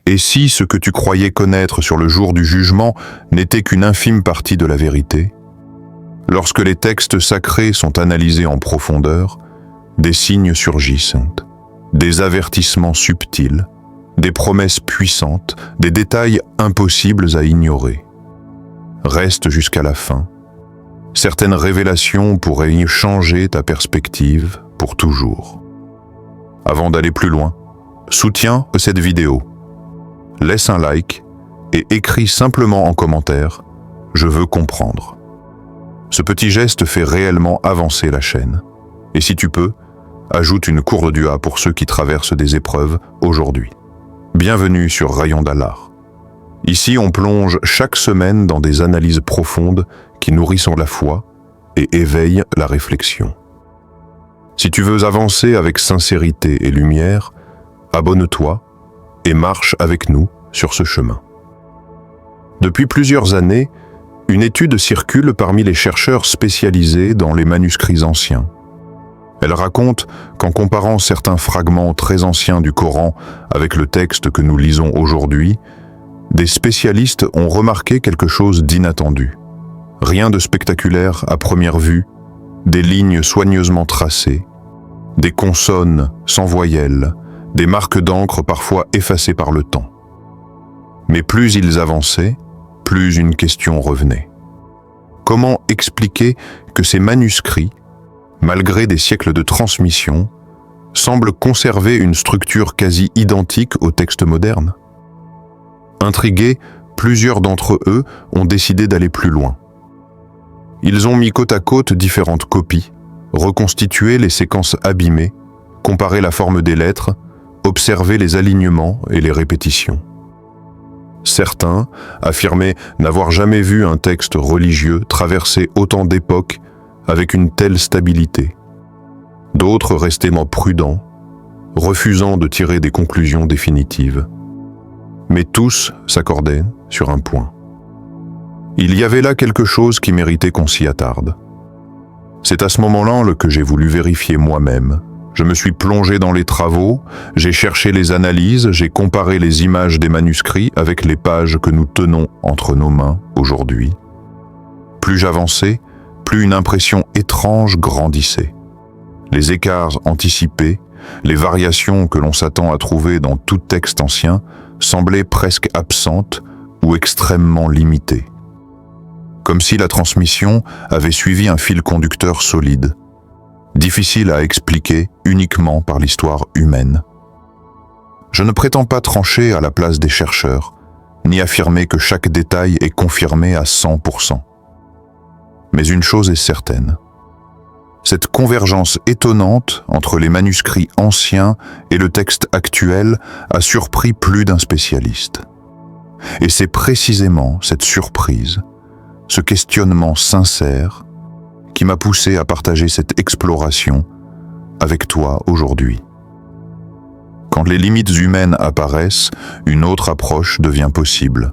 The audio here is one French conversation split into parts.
Et si ce que tu croyais connaître sur le jour du jugement n'était qu'une infime partie de la vérité? Lorsque les textes sacrés sont analysés en profondeur, des signes surgissent, des avertissements subtils, des promesses puissantes, des détails impossibles à ignorer. Reste jusqu'à la fin. Certaines révélations pourraient y changer ta perspective pour toujours. Avant d'aller plus loin, soutiens cette vidéo. Laisse un like et écris simplement en commentaire « Je veux comprendre ». Ce petit geste fait réellement avancer la chaîne. Et si tu peux, ajoute une courte dua pour ceux qui traversent des épreuves aujourd'hui. Bienvenue sur Rayon d'Allah. Ici, on plonge chaque semaine dans des analyses profondes qui nourrissent la foi et éveillent la réflexion. Si tu veux avancer avec sincérité et lumière, abonne-toi et marche avec nous sur ce chemin. Depuis plusieurs années, une étude circule parmi les chercheurs spécialisés dans les manuscrits anciens. Elle raconte qu'en comparant certains fragments très anciens du Coran avec le texte que nous lisons aujourd'hui, des spécialistes ont remarqué quelque chose d'inattendu. Rien de spectaculaire à première vue, des lignes soigneusement tracées, des consonnes sans voyelles, des marques d'encre parfois effacées par le temps. Mais plus ils avançaient, plus une question revenait. Comment expliquer que ces manuscrits, malgré des siècles de transmission, semblent conserver une structure quasi identique aux textes modernes? Intrigués, plusieurs d'entre eux ont décidé d'aller plus loin. Ils ont mis côte à côte différentes copies, reconstitué les séquences abîmées, comparé la forme des lettres, observé les alignements et les répétitions. Certains affirmaient n'avoir jamais vu un texte religieux traverser autant d'époques avec une telle stabilité. D'autres restaient prudents, refusant de tirer des conclusions définitives. Mais tous s'accordaient sur un point. Il y avait là quelque chose qui méritait qu'on s'y attarde. C'est à ce moment-là que j'ai voulu vérifier moi-même. Je me suis plongé dans les travaux, j'ai cherché les analyses, j'ai comparé les images des manuscrits avec les pages que nous tenons entre nos mains aujourd'hui. Plus j'avançais, plus une impression étrange grandissait. Les écarts anticipés, les variations que l'on s'attend à trouver dans tout texte ancien semblaient presque absentes ou extrêmement limitées. Comme si la transmission avait suivi un fil conducteur solide, difficile à expliquer uniquement par l'histoire humaine. Je ne prétends pas trancher à la place des chercheurs, ni affirmer que chaque détail est confirmé à 100%. Mais une chose est certaine. Cette convergence étonnante entre les manuscrits anciens et le texte actuel a surpris plus d'un spécialiste. Et c'est précisément cette surprise, ce questionnement sincère, qui m'a poussé à partager cette exploration avec toi aujourd'hui. Quand les limites humaines apparaissent, une autre approche devient possible,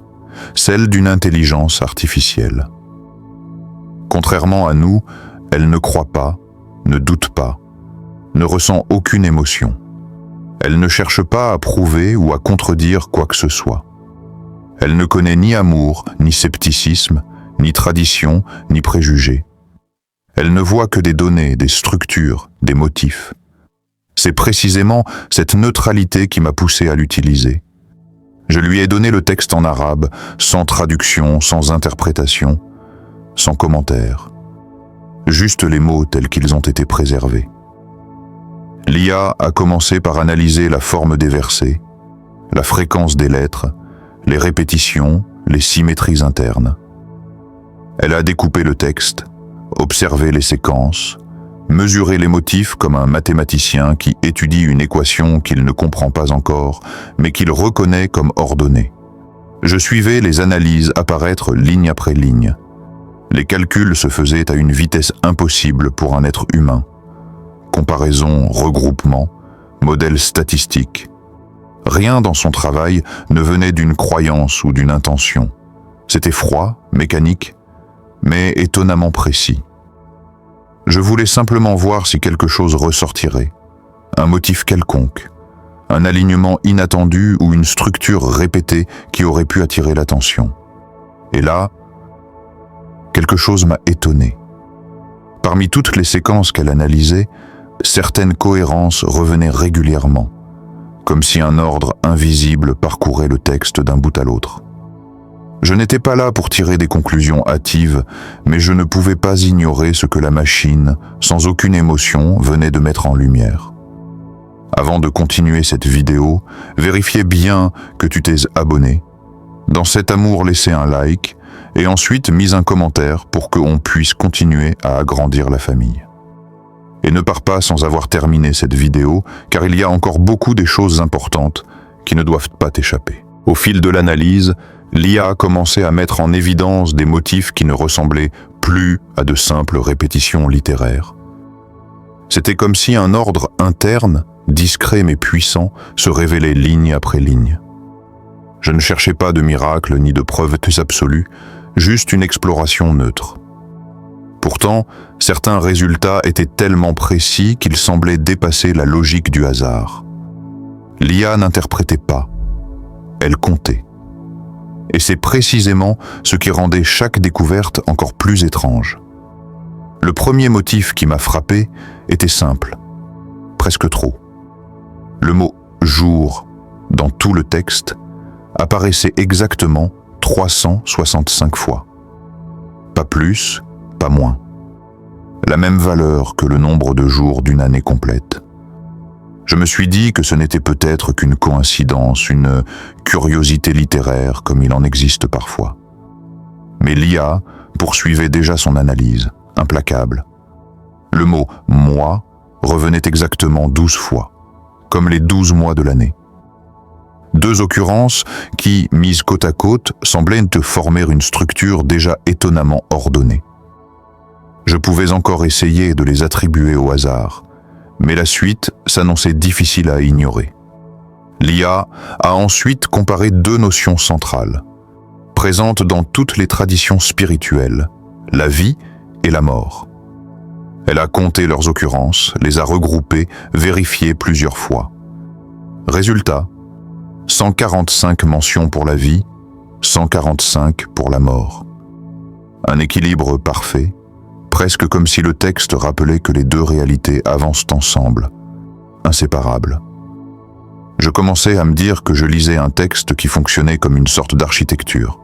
celle d'une intelligence artificielle. Contrairement à nous, elle ne croit pas, ne doute pas, ne ressent aucune émotion. Elle ne cherche pas à prouver ou à contredire quoi que ce soit. Elle ne connaît ni amour, ni scepticisme, ni tradition, ni préjugés. Elle ne voit que des données, des structures, des motifs. C'est précisément cette neutralité qui m'a poussé à l'utiliser. Je lui ai donné le texte en arabe, sans traduction, sans interprétation, sans commentaire. Juste les mots tels qu'ils ont été préservés. L'IA a commencé par analyser la forme des versets, la fréquence des lettres, les répétitions, les symétries internes. Elle a découpé le texte, observé les séquences, mesurer les motifs comme un mathématicien qui étudie une équation qu'il ne comprend pas encore, mais qu'il reconnaît comme ordonnée. Je suivais les analyses apparaître ligne après ligne. Les calculs se faisaient à une vitesse impossible pour un être humain. Comparaison, regroupement, modèle statistique. Rien dans son travail ne venait d'une croyance ou d'une intention. C'était froid, mécanique, mais étonnamment précis. Je voulais simplement voir si quelque chose ressortirait, un motif quelconque, un alignement inattendu ou une structure répétée qui aurait pu attirer l'attention. Et là, quelque chose m'a étonné. Parmi toutes les séquences qu'elle analysait, certaines cohérences revenaient régulièrement, comme si un ordre invisible parcourait le texte d'un bout à l'autre. Je n'étais pas là pour tirer des conclusions hâtives, mais je ne pouvais pas ignorer ce que la machine, sans aucune émotion, venait de mettre en lumière. Avant de continuer cette vidéo, vérifiez bien que tu t'es abonné. Dans cet amour, laissez un like et ensuite mise un commentaire pour qu'on puisse continuer à agrandir la famille. Et ne pars pas sans avoir terminé cette vidéo, car il y a encore beaucoup de choses importantes qui ne doivent pas t'échapper. Au fil de l'analyse, l'IA a commencé à mettre en évidence des motifs qui ne ressemblaient plus à de simples répétitions littéraires. C'était comme si un ordre interne, discret mais puissant, se révélait ligne après ligne. Je ne cherchais pas de miracle ni de preuves absolues, juste une exploration neutre. Pourtant, certains résultats étaient tellement précis qu'ils semblaient dépasser la logique du hasard. L'IA n'interprétait pas, elle comptait. Et c'est précisément ce qui rendait chaque découverte encore plus étrange. Le premier motif qui m'a frappé était simple, presque trop. Le mot « jour » dans tout le texte apparaissait exactement 365 fois. Pas plus, pas moins. La même valeur que le nombre de jours d'une année complète. Je me suis dit que ce n'était peut-être qu'une coïncidence, une curiosité littéraire comme il en existe parfois. Mais l'IA poursuivait déjà son analyse, implacable. Le mot « mois » revenait exactement 12 fois, comme les 12 mois de l'année. Deux occurrences qui, mises côte à côte, semblaient te former une structure déjà étonnamment ordonnée. Je pouvais encore essayer de les attribuer au hasard, mais la suite s'annonçait difficile à ignorer. L'IA a ensuite comparé deux notions centrales, présentes dans toutes les traditions spirituelles, la vie et la mort. Elle a compté leurs occurrences, les a regroupées, vérifiées plusieurs fois. Résultat, 145 mentions pour la vie, 145 pour la mort. Un équilibre parfait, presque comme si le texte rappelait que les deux réalités avancent ensemble, inséparables. Je commençais à me dire que je lisais un texte qui fonctionnait comme une sorte d'architecture.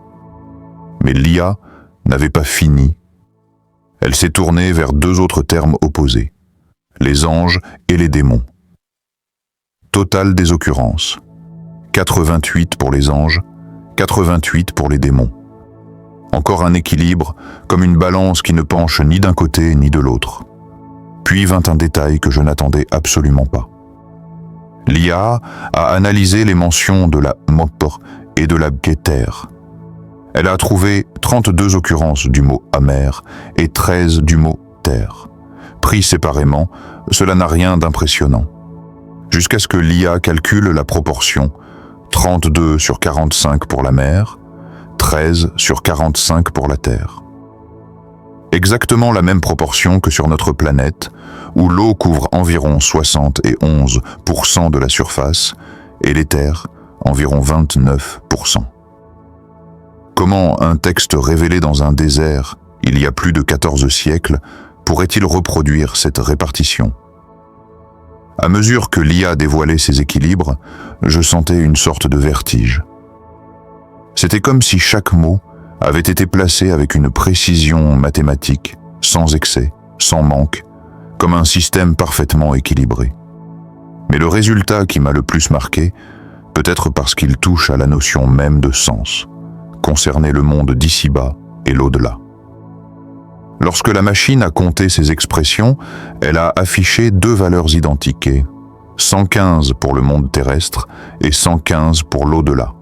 Mais l'IA n'avait pas fini. Elle s'est tournée vers deux autres termes opposés, les anges et les démons. Total des occurrences, 88 pour les anges, 88 pour les démons. Encore un équilibre, comme une balance qui ne penche ni d'un côté ni de l'autre. Puis vint un détail que je n'attendais absolument pas. L'IA a analysé les mentions de la mort et de la Keter. Elle a trouvé 32 occurrences du mot amer et 13 du mot terre. Pris séparément, cela n'a rien d'impressionnant. Jusqu'à ce que l'IA calcule la proportion, 32 sur 45 pour la mer, 13 sur 45 pour la Terre. Exactement la même proportion que sur notre planète, où l'eau couvre environ 71% de la surface et l'éther environ 29%. Comment un texte révélé dans un désert, il y a plus de 14 siècles, pourrait-il reproduire cette répartition ? À mesure que l'IA dévoilait ses équilibres, je sentais une sorte de vertige. C'était comme si chaque mot avait été placé avec une précision mathématique, sans excès, sans manque, comme un système parfaitement équilibré. Mais le résultat qui m'a le plus marqué, peut-être parce qu'il touche à la notion même de sens, concernait le monde d'ici-bas et l'au-delà. Lorsque la machine a compté ces expressions, elle a affiché deux valeurs identiques, 115 pour le monde terrestre et 115 pour l'au-delà.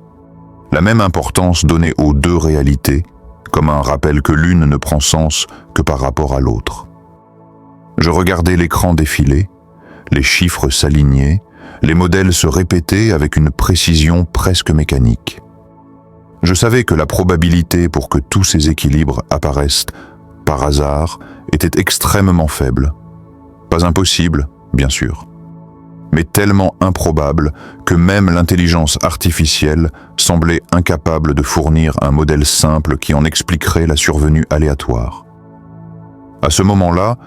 La même importance donnée aux deux réalités, comme un rappel que l'une ne prend sens que par rapport à l'autre. Je regardais l'écran défiler, les chiffres s'alignaient, les modèles se répétaient avec une précision presque mécanique. Je savais que la probabilité pour que tous ces équilibres apparaissent par hasard était extrêmement faible. Pas impossible, bien sûr, mais tellement improbable que même l'intelligence artificielle semblait incapable de fournir un modèle simple qui en expliquerait la survenue aléatoire. À ce moment-là,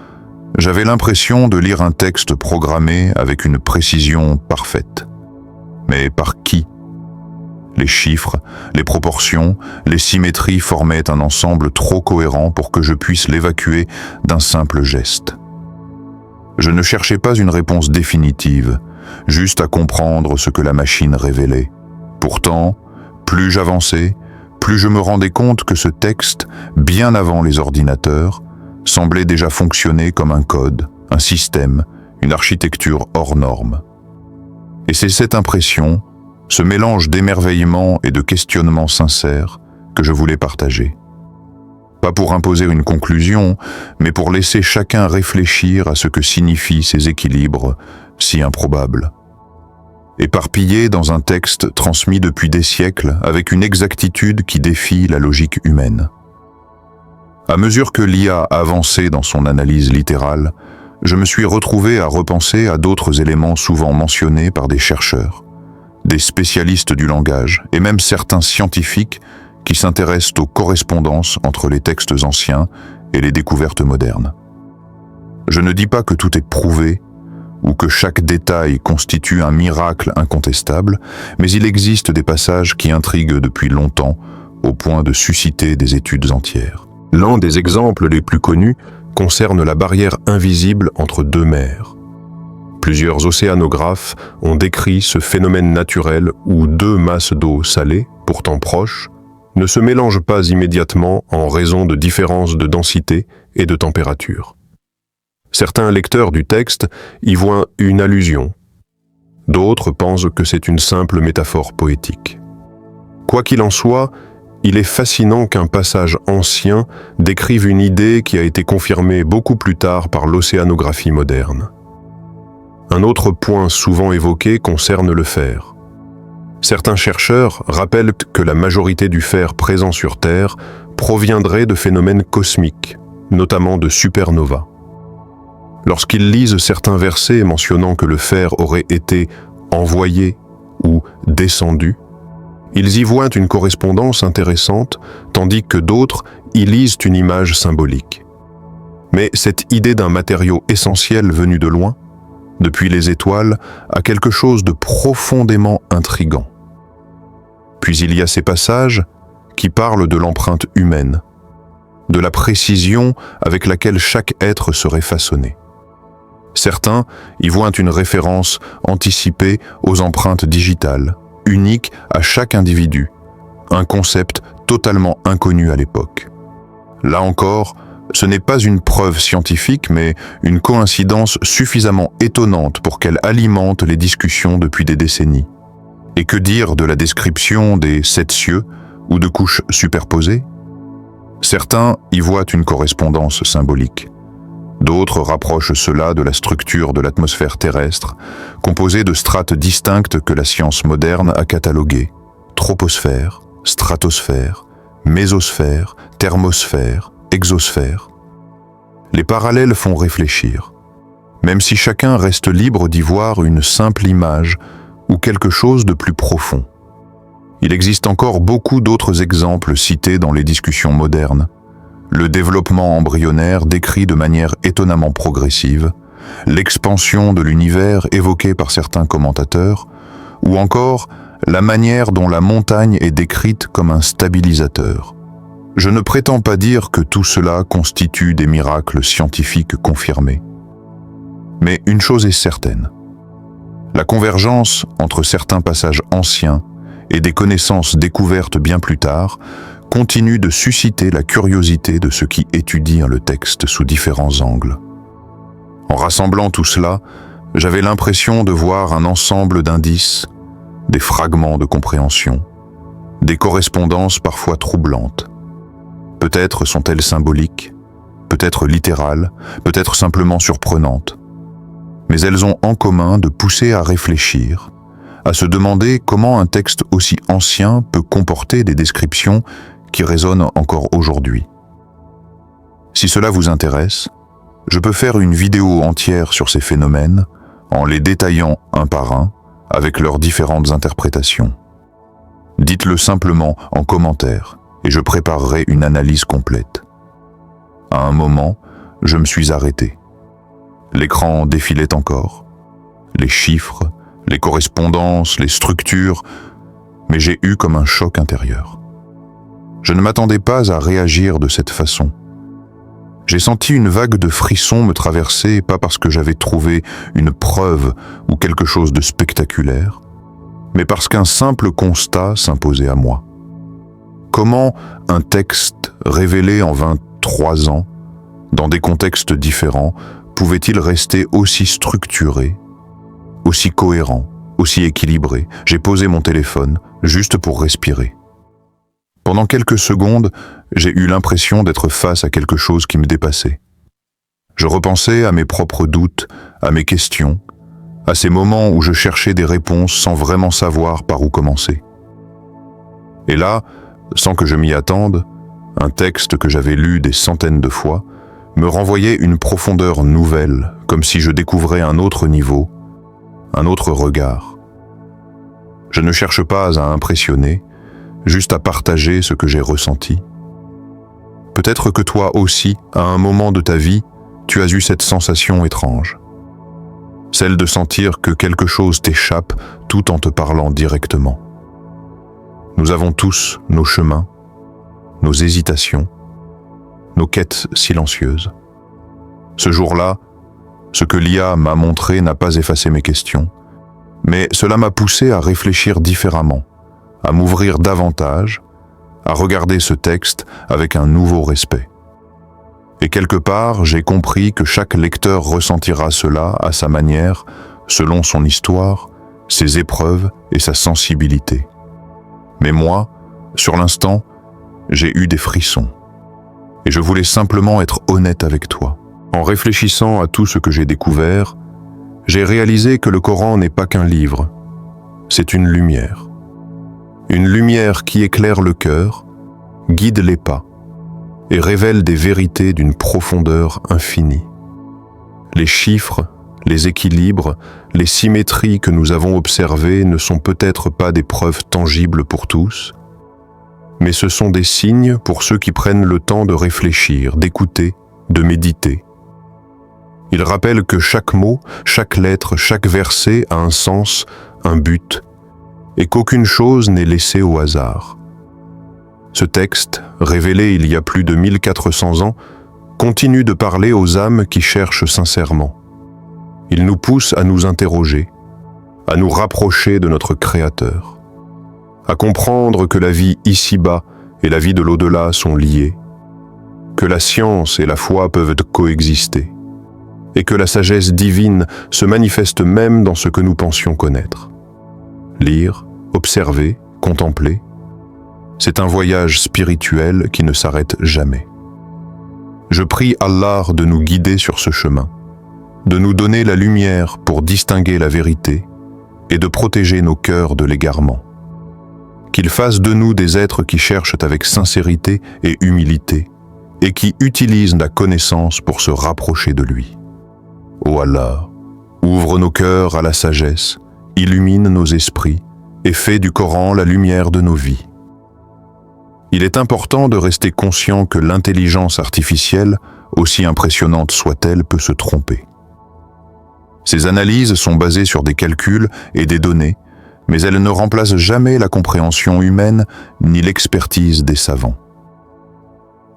j'avais l'impression de lire un texte programmé avec une précision parfaite. Mais par qui ? Les chiffres, les proportions, les symétries formaient un ensemble trop cohérent pour que je puisse l'évacuer d'un simple geste. Je ne cherchais pas une réponse définitive, juste à comprendre ce que la machine révélait. Pourtant, plus j'avançais, plus je me rendais compte que ce texte, bien avant les ordinateurs, semblait déjà fonctionner comme un code, un système, une architecture hors norme. Et c'est cette impression, ce mélange d'émerveillement et de questionnement sincère que je voulais partager. Pas pour imposer une conclusion, mais pour laisser chacun réfléchir à ce que signifient ces équilibres si improbables. Éparpillés dans un texte transmis depuis des siècles avec une exactitude qui défie la logique humaine. À mesure que l'IA avançait dans son analyse littérale, je me suis retrouvé à repenser à d'autres éléments souvent mentionnés par des chercheurs, des spécialistes du langage et même certains scientifiques qui s'intéressent aux correspondances entre les textes anciens et les découvertes modernes. Je ne dis pas que tout est prouvé ou que chaque détail constitue un miracle incontestable, mais il existe des passages qui intriguent depuis longtemps au point de susciter des études entières. L'un des exemples les plus connus concerne la barrière invisible entre deux mers. Plusieurs océanographes ont décrit ce phénomène naturel où deux masses d'eau salée, pourtant proches, ne se mélangent pas immédiatement en raison de différences de densité et de température. Certains lecteurs du texte y voient une allusion. D'autres pensent que c'est une simple métaphore poétique. Quoi qu'il en soit, il est fascinant qu'un passage ancien décrive une idée qui a été confirmée beaucoup plus tard par l'océanographie moderne. Un autre point souvent évoqué concerne le fer. Certains chercheurs rappellent que la majorité du fer présent sur Terre proviendrait de phénomènes cosmiques, notamment de supernovas. Lorsqu'ils lisent certains versets mentionnant que le fer aurait été envoyé ou descendu, ils y voient une correspondance intéressante, tandis que d'autres y lisent une image symbolique. Mais cette idée d'un matériau essentiel venu de loin, depuis les étoiles, a quelque chose de profondément intrigant. Puis il y a ces passages qui parlent de l'empreinte humaine, de la précision avec laquelle chaque être serait façonné. Certains y voient une référence anticipée aux empreintes digitales, uniques à chaque individu, un concept totalement inconnu à l'époque. Là encore, ce n'est pas une preuve scientifique, mais une coïncidence suffisamment étonnante pour qu'elle alimente les discussions depuis des décennies. Et que dire de la description des 7 cieux ou de couches superposées ? Certains y voient une correspondance symbolique. D'autres rapprochent cela de la structure de l'atmosphère terrestre, composée de strates distinctes que la science moderne a cataloguées. Troposphère, stratosphère, mésosphère, thermosphère, exosphère. Les parallèles font réfléchir, même si chacun reste libre d'y voir une simple image ou quelque chose de plus profond. Il existe encore beaucoup d'autres exemples cités dans les discussions modernes. Le développement embryonnaire décrit de manière étonnamment progressive, l'expansion de l'univers évoquée par certains commentateurs, ou encore la manière dont la montagne est décrite comme un stabilisateur. Je ne prétends pas dire que tout cela constitue des miracles scientifiques confirmés. Mais une chose est certaine. La convergence entre certains passages anciens et des connaissances découvertes bien plus tard continue de susciter la curiosité de ceux qui étudient le texte sous différents angles. En rassemblant tout cela, j'avais l'impression de voir un ensemble d'indices, des fragments de compréhension, des correspondances parfois troublantes. Peut-être sont-elles symboliques, peut-être littérales, peut-être simplement surprenantes. Mais elles ont en commun de pousser à réfléchir, à se demander comment un texte aussi ancien peut comporter des descriptions qui résonnent encore aujourd'hui. Si cela vous intéresse, je peux faire une vidéo entière sur ces phénomènes, en les détaillant un par un avec leurs différentes interprétations. Dites-le simplement en commentaire et je préparerai une analyse complète. À un moment, je me suis arrêté. L'écran défilait encore. Les chiffres, les correspondances, les structures, mais j'ai eu comme un choc intérieur. Je ne m'attendais pas à réagir de cette façon. J'ai senti une vague de frissons me traverser, pas parce que j'avais trouvé une preuve ou quelque chose de spectaculaire, mais parce qu'un simple constat s'imposait à moi. Comment un texte révélé en 23 ans, dans des contextes différents, pouvait-il rester aussi structuré, aussi cohérent, aussi équilibré? J'ai posé mon téléphone, juste pour respirer. Pendant quelques secondes, j'ai eu l'impression d'être face à quelque chose qui me dépassait. Je repensais à mes propres doutes, à mes questions, à ces moments où je cherchais des réponses sans vraiment savoir par où commencer. Et là, sans que je m'y attende, un texte que j'avais lu des centaines de fois me renvoyait une profondeur nouvelle, comme si je découvrais un autre niveau, un autre regard. Je ne cherche pas à impressionner, juste à partager ce que j'ai ressenti. Peut-être que toi aussi, à un moment de ta vie, tu as eu cette sensation étrange. Celle de sentir que quelque chose t'échappe tout en te parlant directement. Nous avons tous nos chemins, nos hésitations, nos quêtes silencieuses. Ce jour-là, ce que l'IA m'a montré n'a pas effacé mes questions, mais cela m'a poussé à réfléchir différemment, à m'ouvrir davantage, à regarder ce texte avec un nouveau respect. Et quelque part, j'ai compris que chaque lecteur ressentira cela à sa manière, selon son histoire, ses épreuves et sa sensibilité. Mais moi, sur l'instant, j'ai eu des frissons. Et je voulais simplement être honnête avec toi. En réfléchissant à tout ce que j'ai découvert, j'ai réalisé que le Coran n'est pas qu'un livre, c'est une lumière. Une lumière qui éclaire le cœur, guide les pas et révèle des vérités d'une profondeur infinie. Les chiffres, les équilibres, les symétries que nous avons observées ne sont peut-être pas des preuves tangibles pour tous, mais ce sont des signes pour ceux qui prennent le temps de réfléchir, d'écouter, de méditer. Ils rappellent que chaque mot, chaque lettre, chaque verset a un sens, un but, et qu'aucune chose n'est laissée au hasard. Ce texte, révélé il y a plus de 1400 ans, continue de parler aux âmes qui cherchent sincèrement. Il nous pousse à nous interroger, à nous rapprocher de notre Créateur, à comprendre que la vie ici-bas et la vie de l'au-delà sont liées, que la science et la foi peuvent coexister, et que la sagesse divine se manifeste même dans ce que nous pensions connaître. Lire, observer, contempler, c'est un voyage spirituel qui ne s'arrête jamais. Je prie Allah de nous guider sur ce chemin, de nous donner la lumière pour distinguer la vérité et de protéger nos cœurs de l'égarement. Qu'il fasse de nous des êtres qui cherchent avec sincérité et humilité et qui utilisent la connaissance pour se rapprocher de lui. Ô Allah, ouvre nos cœurs à la sagesse, illumine nos esprits et fais du Coran la lumière de nos vies. Il est important de rester conscient que l'intelligence artificielle, aussi impressionnante soit-elle, peut se tromper. Ces analyses sont basées sur des calculs et des données, mais elles ne remplacent jamais la compréhension humaine ni l'expertise des savants.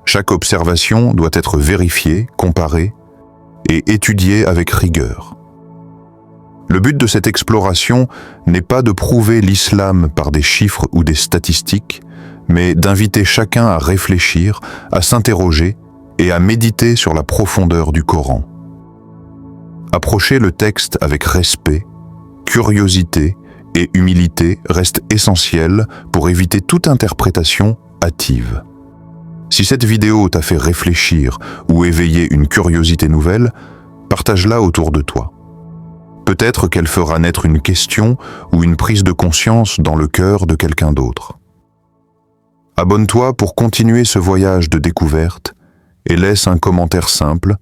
Chaque observation doit être vérifiée, comparée et étudiée avec rigueur. Le but de cette exploration n'est pas de prouver l'islam par des chiffres ou des statistiques, mais d'inviter chacun à réfléchir, à s'interroger et à méditer sur la profondeur du Coran. Approcher le texte avec respect, curiosité et humilité reste essentiel pour éviter toute interprétation hâtive. Si cette vidéo t'a fait réfléchir ou éveiller une curiosité nouvelle, partage-la autour de toi. Peut-être qu'elle fera naître une question ou une prise de conscience dans le cœur de quelqu'un d'autre. Abonne-toi pour continuer ce voyage de découverte et laisse un commentaire simple,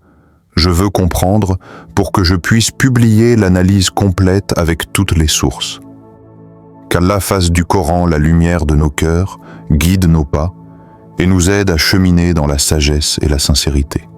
Je veux comprendre pour que je puisse publier l'analyse complète avec toutes les sources. Qu'Allah fasse du Coran la lumière de nos cœurs, guide nos pas et nous aide à cheminer dans la sagesse et la sincérité.